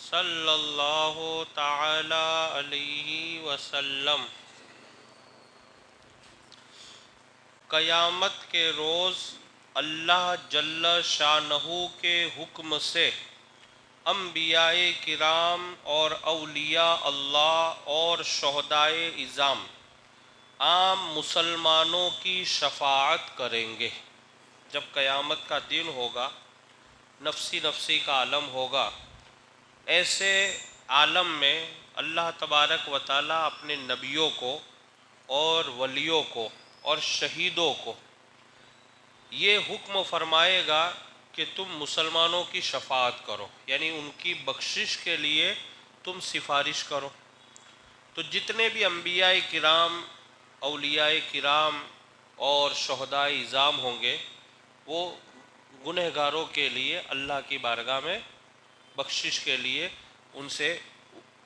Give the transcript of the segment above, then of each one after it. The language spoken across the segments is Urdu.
صلی اللہ تعالی علیہ وسلم قیامت کے روز اللہ جل شانہ کے حکم سے انبیاء کرام اور اولیاء اللہ اور شہدائے اعظام عام مسلمانوں کی شفاعت کریں گے۔ جب قیامت کا دن ہوگا، نفسی نفسی کا عالم ہوگا، ایسے عالم میں اللہ تبارک و تعالی اپنے نبیوں کو اور ولیوں کو اور شہیدوں کو یہ حکم فرمائے گا کہ تم مسلمانوں کی شفاعت کرو، یعنی ان کی بخشش کے لیے تم سفارش کرو۔ تو جتنے بھی انبیاء کرام، اولیاء کرام اور شہداء اعظام ہوں گے، وہ گنہگاروں کے لیے اللہ کی بارگاہ میں بخشش کے لیے ان سے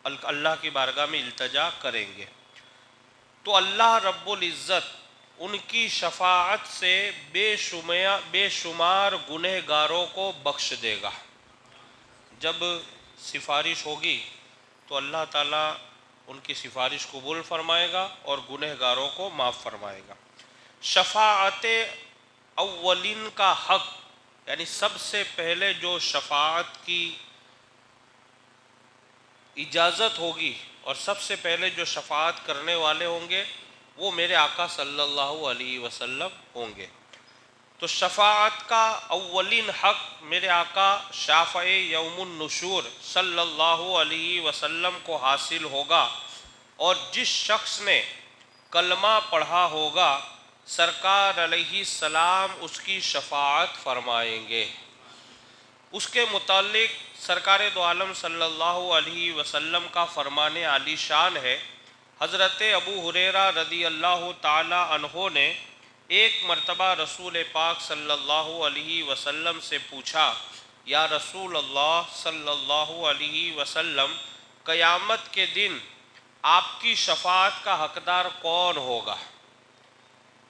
اللہ کی بارگاہ میں التجا کریں گے۔ تو اللہ رب العزت ان کی شفاعت سے بے شمار گنہگاروں کو بخش دے گا۔ جب سفارش ہوگی تو اللہ تعالیٰ ان کی سفارش قبول فرمائے گا اور گنہگاروں کو معاف فرمائے گا۔ شفاعت اولین کا حق، یعنی سب سے پہلے جو شفاعت کی اجازت ہوگی اور سب سے پہلے جو شفاعت کرنے والے ہوں گے وہ میرے آقا صلی اللہ علیہ وسلم ہوں گے۔ تو شفاعت کا اولین حق میرے آقا شافع یوم النشور صلی اللہ علیہ وسلم کو حاصل ہوگا، اور جس شخص نے کلمہ پڑھا ہوگا سرکار علیہ السلام اس کی شفاعت فرمائیں گے۔ اس کے متعلق سرکار دو عالم صلی اللہ علیہ وسلم کا فرمان عالی شان ہے۔ حضرت ابو ہریرہ رضی اللہ تعالی عنہ نے ایک مرتبہ رسول پاک صلی اللہ علیہ وسلم سے پوچھا، یا رسول اللہ صلی اللہ علیہ وسلم، قیامت کے دن آپ کی شفاعت کا حقدار کون ہوگا؟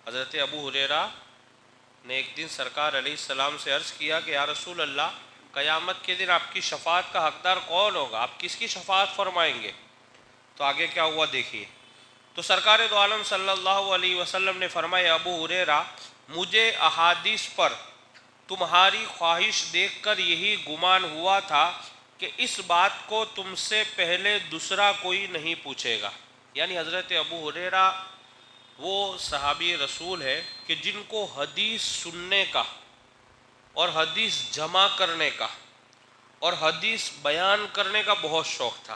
حضرت ابو ہریرہ نے ایک دن سرکار علیہ السلام سے عرض کیا کہ یا رسول اللہ، قیامت کے دن آپ کی شفاعت کا حقدار کون ہوگا؟ آپ کس کی شفاعت فرمائیں گے؟ تو آگے کیا ہوا دیکھیے۔ تو سرکار دو عالم صلی اللہ علیہ وسلم نے فرمایا، ابو ہریرہ، مجھے احادیث پر تمہاری خواہش دیکھ کر یہی گمان ہوا تھا کہ اس بات کو تم سے پہلے دوسرا کوئی نہیں پوچھے گا۔ یعنی حضرت ابو ہریرہ وہ صحابی رسول ہے کہ جن کو حدیث سننے کا اور حدیث جمع کرنے کا اور حدیث بیان کرنے کا بہت شوق تھا۔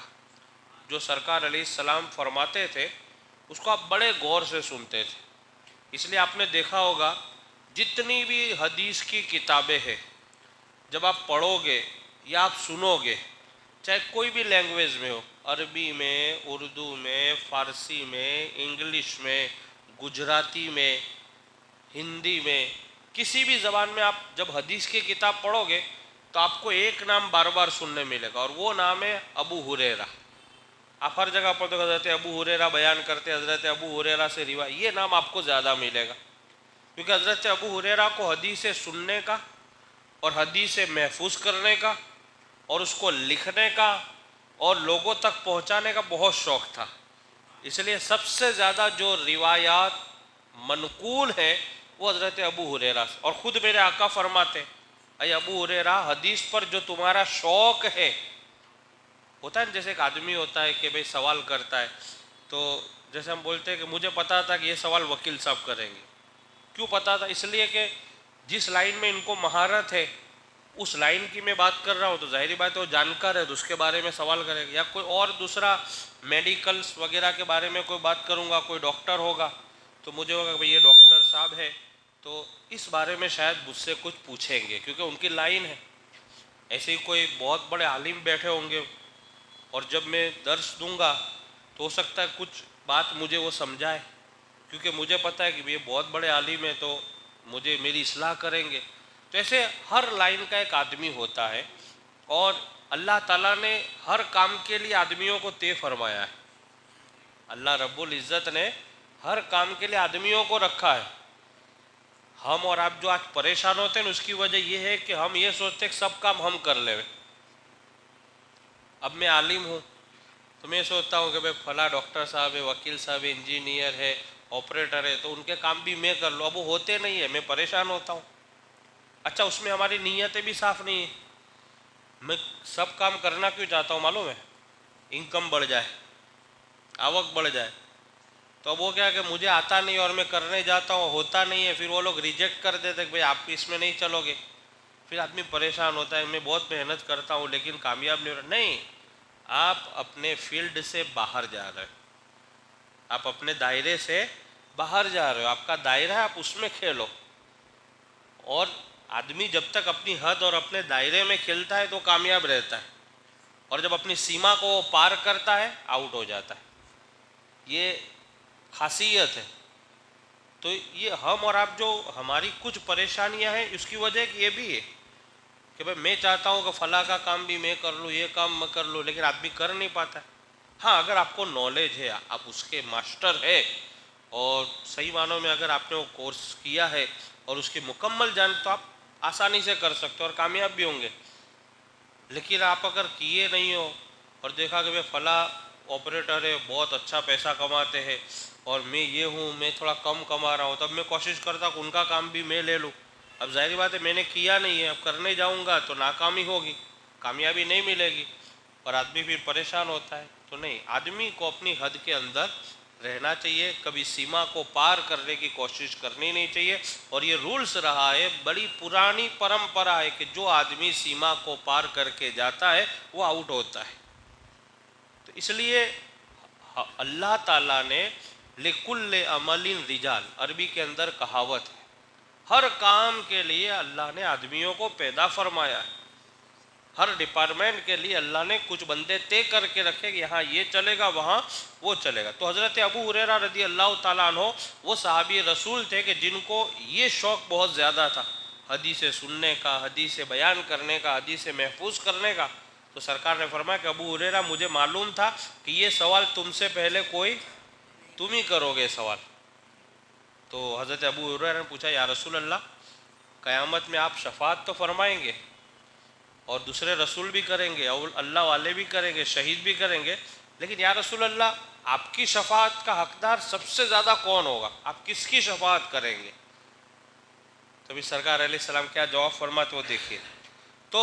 جو سرکار علیہ السلام فرماتے تھے اس کو آپ بڑے غور سے سنتے تھے۔ اس لیے آپ نے دیکھا ہوگا جتنی بھی حدیث کی کتابیں ہیں، جب آپ پڑھو گے یا آپ سنو گے، چاہے کوئی بھی لینگویج میں ہو، عربی میں، اردو میں، فارسی میں، انگلش میں، گجراتی میں، ہندی میں، کسی بھی زبان میں آپ جب حدیث کی کتاب پڑھو گے تو آپ کو ایک نام بار بار سننے ملے گا، اور وہ نام ہے ابو ہریرہ۔ آپ ہر جگہ پڑھتے حضرت ابو ہریرہ بیان کرتے، حضرت ابو ہریرہ سے روایت، یہ نام آپ کو زیادہ ملے گا، کیونکہ حضرت ابو ہریرہ کو حدیث سننے کا اور حدیث محفوظ کرنے کا اور اس کو لکھنے کا اور لوگوں تک پہنچانے کا بہت شوق تھا۔ اس لیے سب سے زیادہ جو روایات منقول ہیں وہ حضرت ابو ہریرہ سے، اور خود میرے آقا فرماتے، اے ابو ہریرہ، حدیث پر جو تمہارا شوق ہے، ہوتا ہے نا جیسے ایک آدمی ہوتا ہے کہ بھئی سوال کرتا ہے، تو جیسے ہم بولتے ہیں کہ مجھے پتا تھا کہ یہ سوال وکیل صاحب کریں گے۔ کیوں پتا تھا؟ اس لیے کہ جس لائن میں ان کو مہارت ہے اس لائن کی میں بات کر رہا ہوں، تو ظاہری بات ہے وہ جانکار ہے تو اس کے بارے میں سوال کرے گا، یا کوئی اور دوسرا میڈیکلز وغیرہ کے بارے میں کوئی بات کروں گا، کوئی ڈاکٹر ہوگا تو مجھے ہوگا کہ بھئی یہ ڈاکٹر صاحب ہے تو اس بارے میں شاید مجھ سے کچھ پوچھیں گے، کیونکہ ان کی لائن ہے۔ ایسے ہی کوئی بہت بڑے عالم بیٹھے ہوں گے اور جب میں درس دوں گا تو ہو سکتا ہے کچھ بات مجھے وہ سمجھائے، کیونکہ مجھے پتہ ہے کہ یہ بہت بڑے عالم ہیں تو مجھے میری اصلاح کریں گے۔ تو ایسے ہر لائن کا ایک آدمی ہوتا ہے، اور اللہ تعالیٰ نے ہر کام کے لیے آدمیوں کو طے فرمایا ہے۔ اللہ رب العزت نے ہر کام کے لیے آدمیوں کو رکھا ہے۔ ہم اور آپ جو آج پریشان ہوتے ہیں اس کی وجہ یہ ہے کہ ہم یہ سوچتے ہیں کہ سب کام ہم کر لیں۔ اب میں عالم ہوں تو میں سوچتا ہوں کہ بھائی فلاں ڈاکٹر صاحب ہے، وکیل صاحب ہے، انجینئر ہے، آپریٹر ہے، تو ان کے کام بھی میں کر لوں. اب وہ ہوتے نہیں ہیں، میں پریشان ہوتا ہوں. اچھا اس میں ہماری نیتیں بھی صاف نہیں ہیں. میں سب کام کرنا کیوں چاہتا ہوں معلوم ہے؟ انکم بڑھ جائے، آوک بڑھ جائے. تو اب وہ کیا کہ مجھے آتا نہیں اور میں کرنے جاتا ہوں، ہوتا نہیں ہے، پھر وہ لوگ ریجیکٹ کر دیتے کہ بھائی آپ اس میں نہیں چلو گے. پھر آدمی پریشان ہوتا ہے، میں بہت محنت کرتا ہوں لیکن کامیاب نہیں ہو رہا. نہیں، آپ اپنے فیلڈ سے باہر جا رہے ہو، آپ اپنے دائرے سے باہر جا رہے ہو. آپ کا دائرہ ہے، آپ اس میں کھیلو. اور آدمی جب تک اپنی حد اور اپنے دائرے میں کھیلتا ہے تو کامیاب رہتا ہے، اور جب اپنی سیما کو پار کرتا ہے آؤٹ ہو جاتا ہے. یہ خاصیت ہے. تو یہ ہم اور آپ جو ہماری کچھ پریشانیاں ہیں اس کی وجہ یہ بھی ہے کہ بھائی میں چاہتا ہوں کہ فلاں کا کام بھی میں کر لوں، یہ کام میں کر لوں، لیکن آدمی کر نہیں پاتا ہے. ہاں اگر آپ کو نالج ہے، آپ اس کے ماسٹر ہے، اور صحیح معنوں میں اگر آپ نے وہ کورس کیا ہے اور اس کی مکمل جان، تو آپ آسانی سے کر سکتے اور کامیاب بھی ہوں گے. لیکن آپ اگر کیے نہیں ہو اور دیکھا کہ بھائی فلاں آپریٹر ہے، بہت اچھا پیسہ کماتے ہیں، اور میں یہ ہوں، میں تھوڑا کم کما رہا ہوں، تب میں کوشش کرتا ہوں کہ ان کا کام بھی میں لے لوں. اب ظاہری بات ہے میں نے کیا نہیں ہے، اب کرنے جاؤں گا تو ناکامی ہوگی، کامیابی نہیں ملے گی، اور آدمی پھر پریشان ہوتا ہے. تو نہیں، آدمی کو اپنی حد کے اندر رہنا چاہیے، کبھی سیما کو پار کرنے کی کوشش کرنی نہیں چاہیے. اور یہ رولز رہا ہے، بڑی پرانی پرمپرا ہے کہ جو آدمی سیما کو پار کر کے جاتا ہے وہ آؤٹ ہوتا ہے. تو اس لیے اللہ تعالیٰ نے لِكُلِّ عَمَلٍ رِجَال، عربی کے اندر کہاوت ہے، ہر کام کے لیے اللہ نے آدمیوں کو پیدا فرمایا ہے. ہر ڈپارٹمنٹ کے لیے اللہ نے کچھ بندے طے کر کے رکھے کہ یہاں یہ چلے گا، وہاں وہ چلے گا. تو حضرت ابو ہریرہ رضی اللہ تعالیٰ عنہ وہ صحابی رسول تھے کہ جن کو یہ شوق بہت زیادہ تھا، حدیث سننے کا، حدیث بیان کرنے کا، حدیث محفوظ کرنے کا. تو سرکار نے فرمایا کہ ابو ہریرہ مجھے معلوم تھا کہ یہ سوال تم سے پہلے کوئی تم ہی کرو گے سوال. تو حضرت ابو ہریرہ نے پوچھا یا رسول اللہ، قیامت میں آپ شفاعت تو فرمائیں گے اور دوسرے رسول بھی کریں گے اور اللہ والے بھی کریں گے، شہید بھی کریں گے، لیکن یا رسول اللہ آپ کی شفاعت کا حقدار سب سے زیادہ کون ہوگا؟ آپ کس کی شفاعت کریں گے؟ تبھی سرکار علیہ السلام کیا جواب فرماتے وہ دیکھیے. تو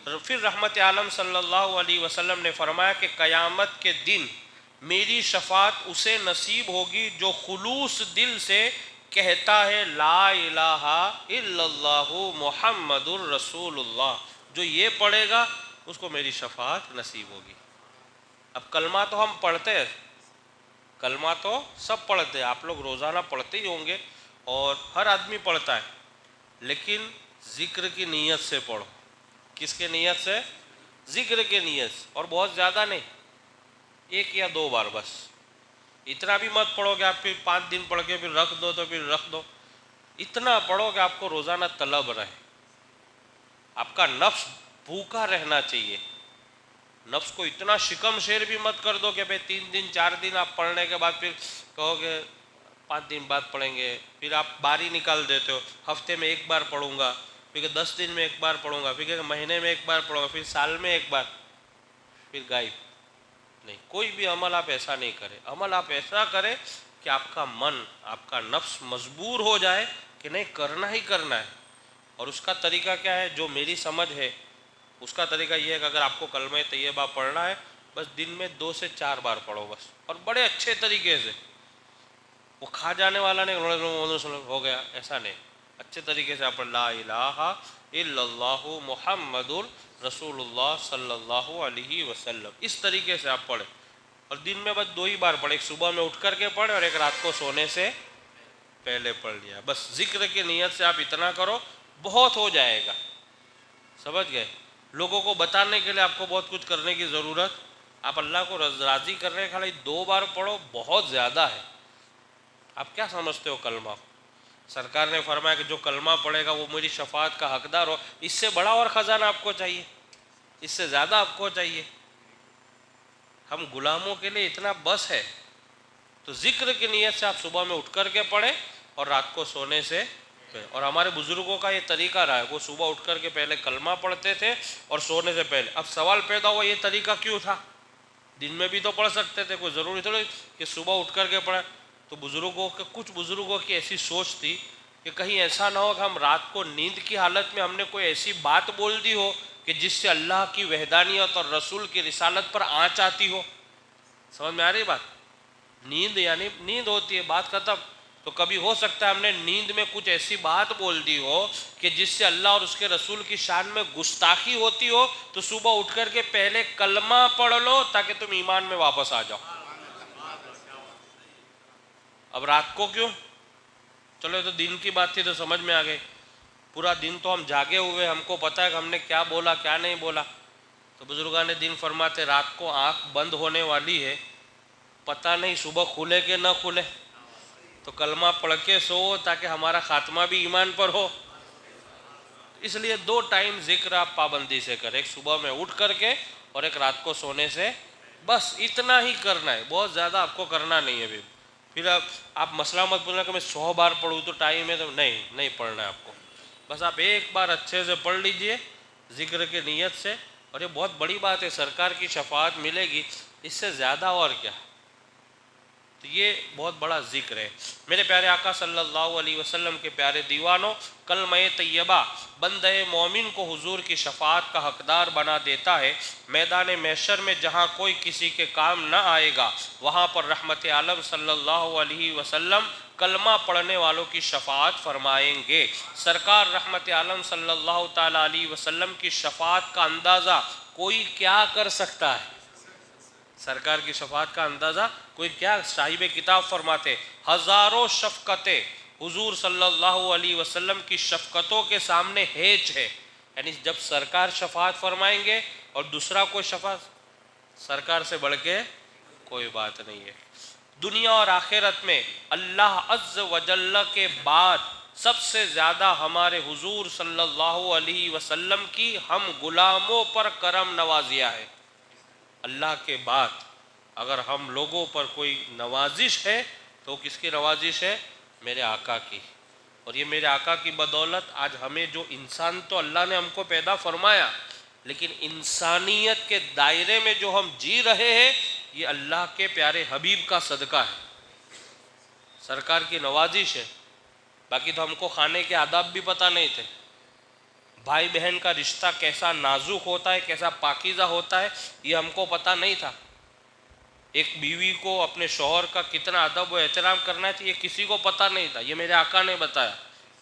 پھر رحمت عالم صلی اللہ علیہ وسلم نے فرمایا کہ قیامت کے دن میری شفاعت اسے نصیب ہوگی جو خلوص دل سے کہتا ہے لا الہ الا اللہ محمد الرسول اللہ. جو یہ پڑھے گا اس کو میری شفاعت نصیب ہوگی. اب کلمہ تو ہم پڑھتے ہیں، کلمہ تو سب پڑھتے ہیں، آپ لوگ روزانہ پڑھتے ہی ہوں گے اور ہر آدمی پڑھتا ہے، لیکن ذکر کی نیت سے پڑھو. کس کے نیت سے؟ ذکر کے نیت سے، اور بہت زیادہ نہیں، 1 یا 2 بار بس. اتنا بھی مت پڑھو کہ آپ پھر 5 دن پڑھ کے پھر رکھ دو تو پھر رکھ دو. اتنا پڑھو کہ آپ کو روزانہ طلب رہے. آپ کا نفس بھوکا رہنا چاہیے. نفس کو اتنا شکم شیر بھی مت کر دو کہ بھئی 3 دن 4 دن آپ پڑھنے کے بعد پھر کہو کہ 5 دن بعد پڑھیں گے، پھر آپ باری نکال دیتے ہو، ہفتے میں 1 بار پڑھوں گا، پھر 10 دن میں 1 بار پڑھوں گا، پھر مہینے میں 1 بار پڑھوں گا، پھر سال میں 1 بار، پھر غائب. نہیں، کوئی بھی عمل آپ ایسا نہیں کرے. عمل آپ ایسا کرے کہ آپ کا من، آپ کا نفس مجبور ہو جائے کہ نہیں کرنا ہی کرنا ہے. اور اس کا طریقہ کیا ہے؟ جو میری سمجھ ہے اس کا طریقہ یہ ہے کہ اگر آپ کو کلمہ طیبہ پڑھنا ہے بس دن میں 2 سے 4 بار پڑھو بس، اور بڑے اچھے طریقے سے. وہ کھا جانے والا نہیں ہو گیا، ایسا نہیں. اچھے طریقے سے آپ لا الہ الا اللہ محمد رسول اللہ صلی اللہ علیہ وسلم، اس طریقے سے آپ پڑھیں. اور دن میں بس 2 ہی بار پڑھیں، ایک صبح میں اٹھ کر کے پڑھیں اور ایک رات کو سونے سے پہلے پڑھ لیا. بس ذکر کی نیت سے آپ اتنا کرو، بہت ہو جائے گا. سمجھ گئے؟ لوگوں کو بتانے کے لیے آپ کو بہت کچھ کرنے کی ضرورت، آپ اللہ کو راضی کرنے کے لیے 2 بار پڑھو، بہت زیادہ ہے. آپ کیا سمجھتے ہو کلمہ کو؟ سرکار نے فرمایا کہ جو کلمہ پڑھے گا وہ میری شفاعت کا حقدار ہو. اس سے بڑا اور خزانہ آپ کو چاہیے؟ اس سے زیادہ آپ کو چاہیے؟ ہم غلاموں کے لیے اتنا بس ہے. تو ذکر کی نیت سے آپ صبح میں اٹھ کر کے پڑھیں اور رات کو سونے سے اور ہمارے بزرگوں کا یہ طریقہ رہا ہے، وہ صبح اٹھ کر کے پہلے کلمہ پڑھتے تھے اور سونے سے پہلے۔ اب سوال پیدا ہوا یہ طریقہ کیوں تھا؟ دن میں بھی تو پڑھ سکتے تھے، کوئی ضروری تھوڑی کہ صبح اٹھ کر کے پڑھیں۔ تو کچھ بزرگوں کی ایسی سوچ تھی کہ کہیں ایسا نہ ہو کہ ہم رات کو نیند کی حالت میں ہم نے کوئی ایسی بات بول دی ہو کہ جس سے اللہ کی وحدانیت اور رسول کی رسالت پر آنچ آتی ہو۔ سمجھ میں آ رہی بات؟ نیند یعنی نیند ہوتی ہے، بات ختم۔ تو کبھی ہو سکتا ہے ہم نے نیند میں کچھ ایسی بات بول دی ہو کہ جس سے اللہ اور اس کے رسول کی شان میں گستاخی ہوتی ہو، تو صبح اٹھ کر کے پہلے کلمہ پڑھ لو تاکہ تم ایمان میں واپس آ جاؤ۔ اب رات کو کیوں؟ چلو یہ تو دن کی بات تھی تو سمجھ میں آ گئی۔ پورا دن تو ہم جاگے ہوئے، ہم کو پتہ ہے کہ ہم نے کیا بولا کیا نہیں بولا۔ تو بزرگان دین فرماتے رات کو آنکھ بند ہونے والی ہے، پتہ نہیں صبح کھلے کہ نہ کھلے، تو کلمہ پڑھ کے سو تاکہ ہمارا خاتمہ بھی ایمان پر ہو۔ اس لیے 2 ٹائم ذکر آپ پابندی سے کریں، ایک صبح میں اٹھ کر کے اور ایک رات کو سونے سے، بس اتنا ہی کرنا ہے، بہت زیادہ آپ کو کرنا نہیں ہے۔ پھر آپ مسئلہ مت بولنا کہ میں 100 بار پڑھوں تو ٹائم ہے، تو نہیں پڑھنا ہے آپ کو۔ بس آپ ایک بار اچھے سے پڑھ لیجئے ذکر کی نیت سے، اور یہ بہت بڑی بات ہے، سرکار کی شفاعت ملے گی، اس سے زیادہ اور کیا؟ تو یہ بہت بڑا ذکر ہے۔ میرے پیارے آقا صلی اللہ علیہ وسلم کے پیارے دیوانوں، کلمہ طیبہ بندہ مومن کو حضور کی شفاعت کا حقدار بنا دیتا ہے۔ میدان محشر میں جہاں کوئی کسی کے کام نہ آئے گا، وہاں پر رحمت عالم صلی اللہ علیہ وسلم کلمہ پڑھنے والوں کی شفاعت فرمائیں گے۔ سرکار رحمت عالم صلی اللہ تعالیٰ علیہ وسلم کی شفاعت کا اندازہ کوئی کیا کر سکتا ہے؟ سرکار کی شفاعت کا اندازہ کوئی کیا؟ صاحب کتاب فرماتے ہزاروں شفقتیں حضور صلی اللہ علیہ وسلم کی شفقتوں کے سامنے ہیچ ہے۔ یعنی جب سرکار شفاعت فرمائیں گے اور دوسرا کوئی شفاعت، سرکار سے بڑھ کے کوئی بات نہیں ہے۔ دنیا اور آخرت میں اللہ عز و جل کے بعد سب سے زیادہ ہمارے حضور صلی اللہ علیہ وسلم کی ہم غلاموں پر کرم نوازیاں ہے۔ اللہ کے بعد اگر ہم لوگوں پر کوئی نوازش ہے تو کس کی نوازش ہے؟ میرے آقا کی۔ اور یہ میرے آقا کی بدولت آج ہمیں جو انسان تو اللہ نے ہم کو پیدا فرمایا، لیکن انسانیت کے دائرے میں جو ہم جی رہے ہیں، یہ اللہ کے پیارے حبیب کا صدقہ ہے، سرکار کی نوازش ہے۔ باقی تو ہم کو کھانے کے آداب بھی پتہ نہیں تھے، بھائی بہن کا رشتہ کیسا نازک ہوتا ہے، کیسا پاکیزہ ہوتا ہے، یہ ہم کو پتہ نہیں تھا۔ ایک بیوی کو اپنے شوہر کا کتنا ادب و احترام کرنا چاہیے، کسی کو پتہ نہیں تھا، یہ میرے آقا نے بتایا۔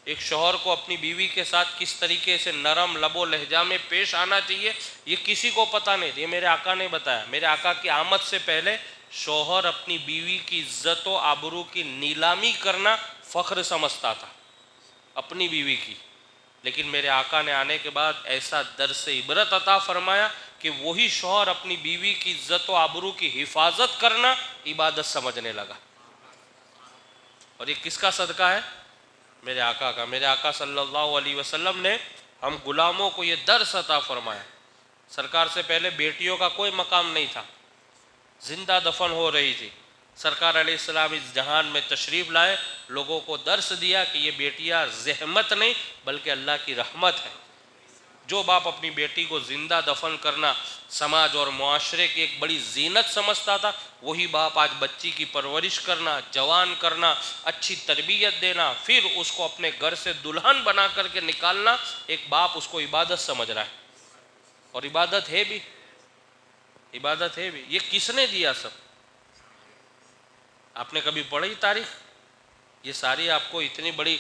ایک شوہر کو اپنی بیوی کے ساتھ کس طریقے سے نرم لب و لہجہ میں پیش آنا چاہیے، یہ کسی کو پتہ نہیں تھا، یہ میرے آقا نے بتایا۔ میرے آقا کی آمد سے پہلے شوہر اپنی بیوی کی عزت و آبرو کی نیلامی کرنا فخر سمجھتا تھا اپنی بیوی کی، لیکن میرے آقا نے آنے کے بعد ایسا درس عبرت عطا فرمایا کہ وہی شوہر اپنی بیوی کی عزت و آبرو کی حفاظت کرنا عبادت سمجھنے لگا۔ اور یہ کس کا صدقہ ہے؟ میرے آقا کا۔ میرے آقا صلی اللہ علیہ وسلم نے ہم غلاموں کو یہ درس عطا فرمایا۔ سرکار سے پہلے بیٹیوں کا کوئی مقام نہیں تھا، زندہ دفن ہو رہی تھی، سرکار علیہ السلام اس جہان میں تشریف لائے، لوگوں کو درس دیا کہ یہ بیٹیاں زحمت نہیں بلکہ اللہ کی رحمت ہے۔ جو باپ اپنی بیٹی کو زندہ دفن کرنا سماج اور معاشرے کی ایک بڑی زینت سمجھتا تھا، وہی باپ آج بچی کی پرورش کرنا، جوان کرنا، اچھی تربیت دینا، پھر اس کو اپنے گھر سے دلہن بنا کر کے نکالنا، ایک باپ اس کو عبادت سمجھ رہا ہے۔ اور عبادت ہے بھی، عبادت ہے بھی۔ یہ کس نے دیا سب؟ آپ نے کبھی پڑھی تاریخ؟ یہ ساری آپ کو اتنی بڑی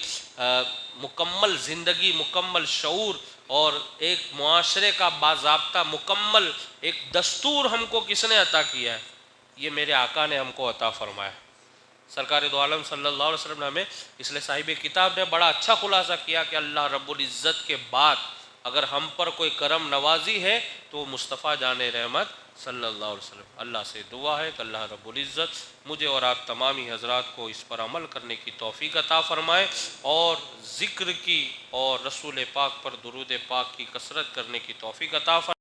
مکمل زندگی، مکمل شعور اور ایک معاشرے کا باضابطہ مکمل ایک دستور ہم کو کس نے عطا کیا ہے؟ یہ میرے آقا نے ہم کو عطا فرمایا۔ سرکار دو عالم صلی اللہ علیہ وسلم نے ہمیں، اس لیے صاحب کتاب نے بڑا اچھا خلاصہ کیا کہ اللہ رب العزت کے بعد اگر ہم پر کوئی کرم نوازی ہے تو وہ مصطفیٰ جان رحمت صلی اللہ علیہ وسلم۔ اللہ سے دعا ہے کہ اللہ رب العزت مجھے اور آپ تمامی حضرات کو اس پر عمل کرنے کی توفیق عطا فرمائے، اور ذکر کی اور رسول پاک پر درود پاک کی کثرت کرنے کی توفیق عطا فرمائے۔